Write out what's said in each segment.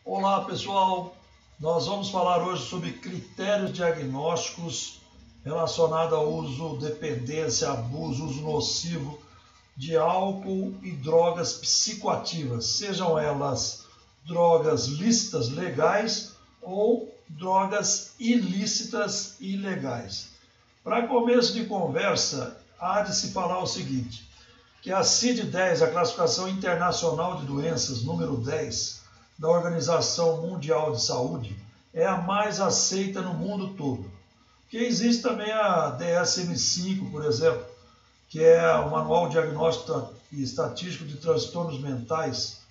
Olá pessoal, nós vamos falar hoje sobre critérios diagnósticos relacionados ao uso, dependência, abuso, uso nocivo de álcool e drogas psicoativas, sejam elas drogas lícitas legais ou drogas ilícitas ilegais. Para começo de conversa, há de se falar o seguinte, que a CID-10, a Classificação Internacional de Doenças, número 10, da Organização Mundial de Saúde, é a mais aceita no mundo todo. Porque existe também a DSM-5, por exemplo, que é o Manual Diagnóstico e Estatístico de Transtornos Mentais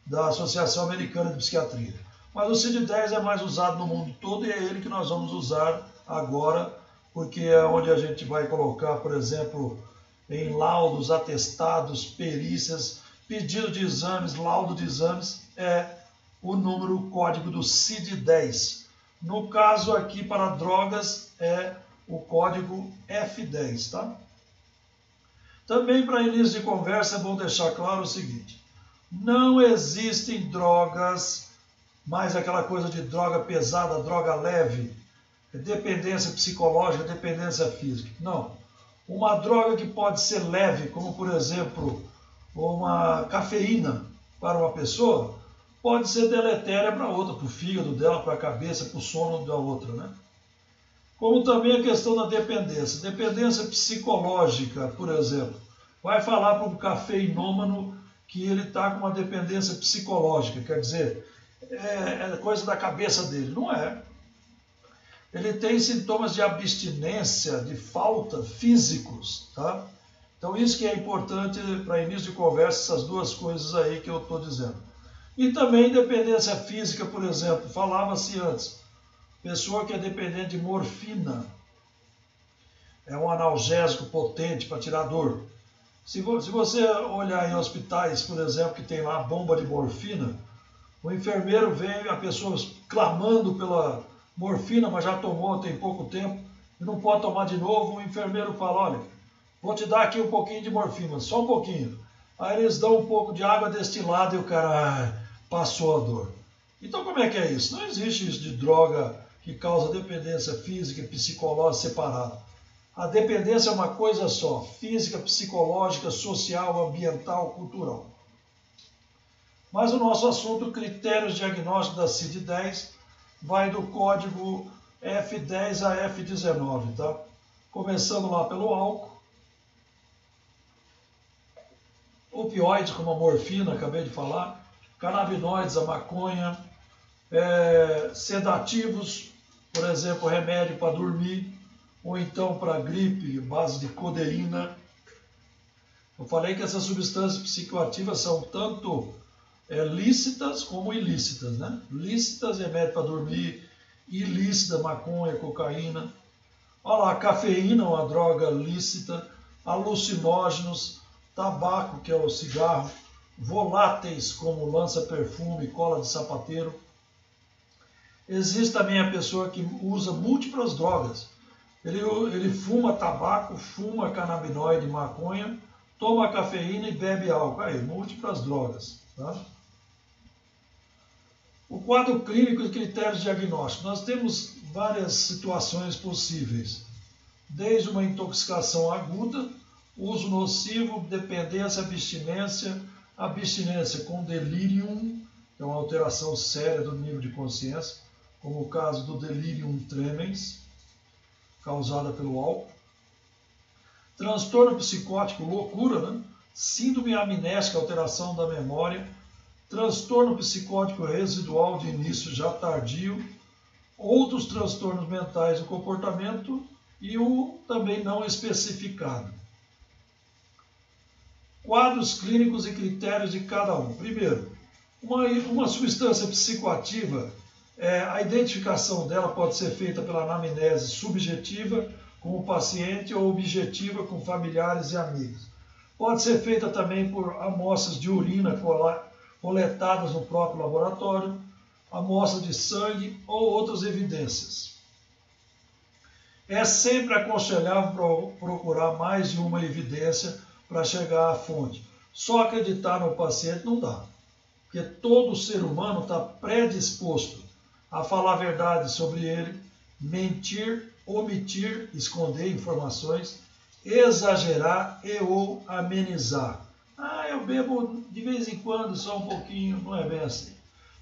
da Associação Americana de Psiquiatria. Mas o CID-10 é mais usado no mundo todo e é ele que nós vamos usar agora, porque é onde a gente vai colocar, por exemplo, em laudos, atestados, perícias, pedido de exames, laudo de exames, é o número código do CID-10. No caso aqui para drogas é o código F10, tá? Também para início de conversa é bom deixar claro o seguinte, não existem drogas, mais aquela coisa de droga pesada, droga leve, dependência psicológica, dependência física. Não. Uma droga que pode ser leve, como por exemplo, uma cafeína para uma pessoa, pode ser deletéria para outra, para o fígado dela, para a cabeça, para o sono da outra, né? Como também a questão da dependência. Dependência psicológica, por exemplo. Vai falar para um cafeinômano que ele está com uma dependência psicológica, quer dizer, é coisa da cabeça dele. Não é. Ele tem sintomas de abstinência, de falta físicos, tá? Então isso que é importante para início de conversa, essas duas coisas aí que eu estou dizendo. E também dependência física, por exemplo, falava-se antes, pessoa que é dependente de morfina, é um analgésico potente para tirar dor. Se você olhar em hospitais, por exemplo, que tem lá bomba de morfina, o enfermeiro vem, a pessoa clamando pela morfina, mas já tomou tem pouco tempo, e não pode tomar de novo, o enfermeiro fala, olha, vou te dar aqui um pouquinho de morfina, só um pouquinho. Aí eles dão um pouco de água destilada e o cara passou a dor. Então como é que é isso? Não existe isso de droga que causa dependência física e psicológica separada. A dependência é uma coisa só, física, psicológica, social, ambiental, cultural. Mas o nosso assunto, critérios diagnósticos da CID-10, vai do código F10 a F19, tá? Começando lá pelo álcool. Opioides, como a morfina, acabei de falar. Canabinoides, a maconha. Sedativos, por exemplo, remédio para dormir. Ou então para gripe, base de codeína. Eu falei que essas substâncias psicoativas são tanto lícitas como ilícitas, né? Lícitas, remédio para dormir, ilícita, maconha, cocaína. Olha lá, cafeína, uma droga lícita, alucinógenos, tabaco, que é o cigarro, voláteis, como lança-perfume, cola de sapateiro. Existe também a pessoa que usa múltiplas drogas. Ele fuma tabaco, fuma canabinoide, maconha, toma cafeína e bebe álcool. Aí, múltiplas drogas, tá? O quadro clínico e critérios diagnósticos. Nós temos várias situações possíveis, desde uma intoxicação aguda, uso nocivo, dependência, abstinência com delirium, que é uma alteração séria do nível de consciência, como o caso do delirium tremens, causada pelo álcool. Transtorno psicótico, loucura, né? Síndrome amnésica, alteração da memória. Transtorno psicótico residual de início já tardio. Outros transtornos mentais do comportamento e o também não especificado. Quadros clínicos e critérios de cada um. Primeiro, uma substância psicoativa, a identificação dela pode ser feita pela anamnese subjetiva com o paciente ou objetiva com familiares e amigos. Pode ser feita também por amostras de urina coletadas no próprio laboratório, amostra de sangue ou outras evidências. É sempre aconselhável procurar mais de uma evidência para chegar à fonte. Só acreditar no paciente não dá. porque todo ser humano está predisposto a falar a verdade sobre ele, mentir, omitir, esconder informações, exagerar e ou amenizar. Ah, eu bebo de vez em quando, só um pouquinho, não é bem assim.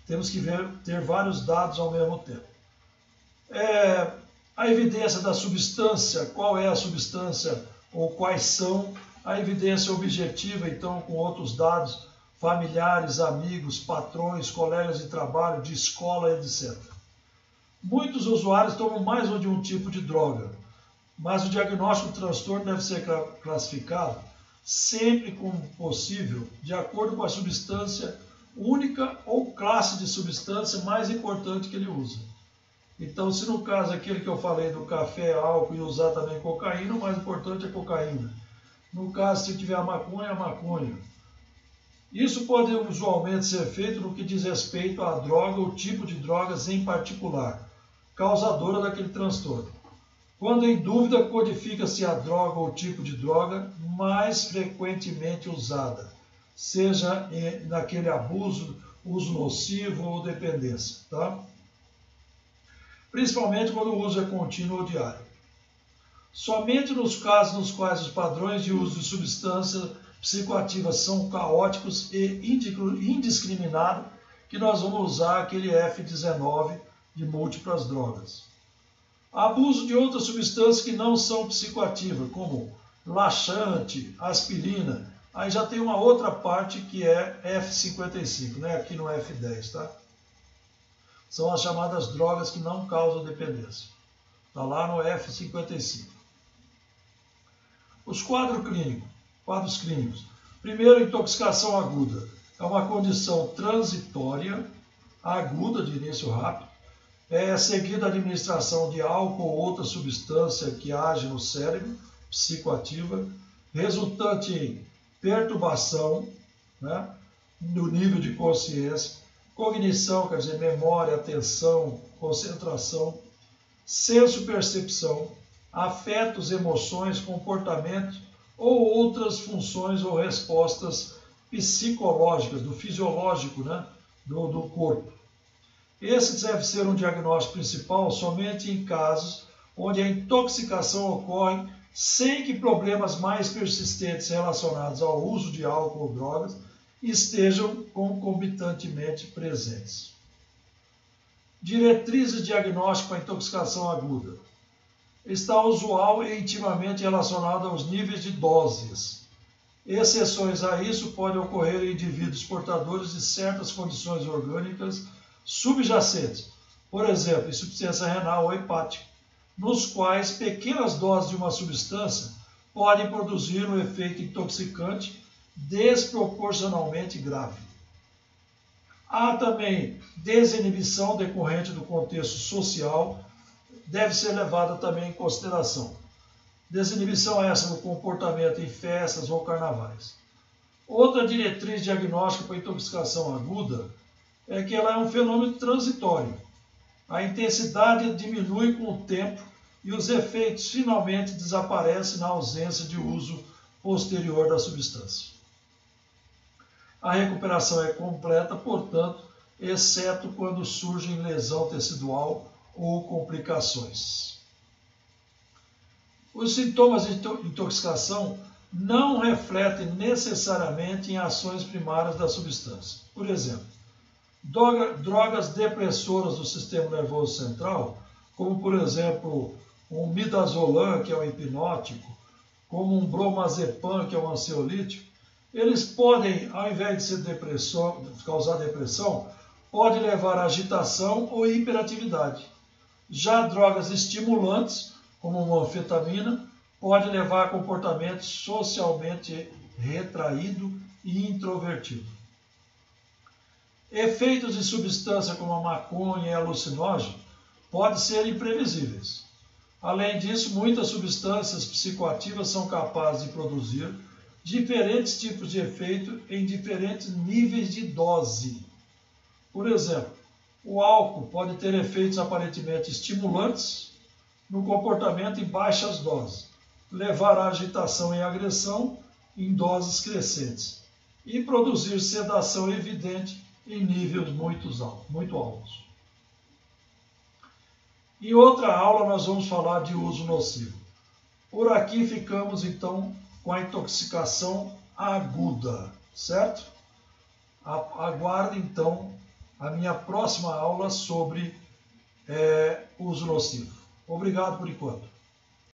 Temos que ter vários dados ao mesmo tempo. A evidência da substância, qual é a substância ou quais são, a evidência objetiva, então, com outros dados, familiares, amigos, patrões, colegas de trabalho, de escola, etc. Muitos usuários tomam mais de um tipo de droga, mas o diagnóstico do transtorno deve ser classificado sempre como possível, de acordo com a substância única ou classe de substância mais importante que ele usa. Então, se no caso aquele que eu falei do café, álcool e usar também cocaína, o mais importante é cocaína. No caso, se tiver a maconha. Isso pode usualmente ser feito no que diz respeito à droga ou tipo de drogas em particular, causadora daquele transtorno. Quando em dúvida, codifica-se a droga ou tipo de droga mais frequentemente usada, seja naquele abuso, uso nocivo ou dependência, tá? Principalmente quando o uso é contínuo ou diário. Somente nos casos nos quais os padrões de uso de substâncias psicoativas são caóticos e indiscriminados que nós vamos usar aquele F19 de múltiplas drogas. Abuso de outras substâncias que não são psicoativas, como laxante, aspirina. Aí já tem uma outra parte que é F55, né? Aqui no F10, tá? São as chamadas drogas que não causam dependência. Está lá no F55. Os quadros clínicos. Primeiro, intoxicação aguda. É uma condição transitória, aguda, de início rápido. Seguida a administração de álcool ou outra substância que age no cérebro, psicoativa, resultante em perturbação, né, no nível de consciência, cognição, quer dizer, memória, atenção, concentração, senso-percepção, afetos, emoções, comportamentos ou outras funções ou respostas psicológicas, do fisiológico, né, do corpo. Esse deve ser um diagnóstico principal somente em casos onde a intoxicação ocorre sem que problemas mais persistentes relacionados ao uso de álcool ou drogas estejam concomitantemente presentes. Diretrizes diagnósticas para intoxicação aguda. Está usual e intimamente relacionado aos níveis de doses. Exceções a isso podem ocorrer em indivíduos portadores de certas condições orgânicas subjacentes, por exemplo, insuficiência renal ou hepática, nos quais pequenas doses de uma substância podem produzir um efeito intoxicante desproporcionalmente grave. Há também desinibição decorrente do contexto social, deve ser levada também em consideração. Desinibição essa no comportamento em festas ou carnavais. Outra diretriz diagnóstica para intoxicação aguda é que ela é um fenômeno transitório. A intensidade diminui com o tempo e os efeitos finalmente desaparecem na ausência de uso posterior da substância. A recuperação é completa, portanto, exceto quando surge lesão tecidual ou complicações. Os sintomas de intoxicação não refletem necessariamente em ações primárias da substância. Por exemplo, drogas depressoras do sistema nervoso central, como por exemplo um midazolam, que é um hipnótico, como um bromazepam, que é um ansiolítico, eles podem, ao invés de causar depressão, pode levar a agitação ou hiperatividade. Já drogas estimulantes, como uma anfetamina, pode levar a comportamento socialmente retraído e introvertido. Efeitos de substância como a maconha e alucinógeno podem ser imprevisíveis. Além disso, muitas substâncias psicoativas são capazes de produzir diferentes tipos de efeito em diferentes níveis de dose. Por exemplo, o álcool pode ter efeitos aparentemente estimulantes no comportamento em baixas doses, levar à agitação e agressão em doses crescentes e produzir sedação evidente em níveis muito altos. Em outra aula nós vamos falar de uso nocivo. Por aqui ficamos então com a intoxicação aguda, certo? Aguarde então a minha próxima aula sobre uso nocivo. Obrigado por enquanto.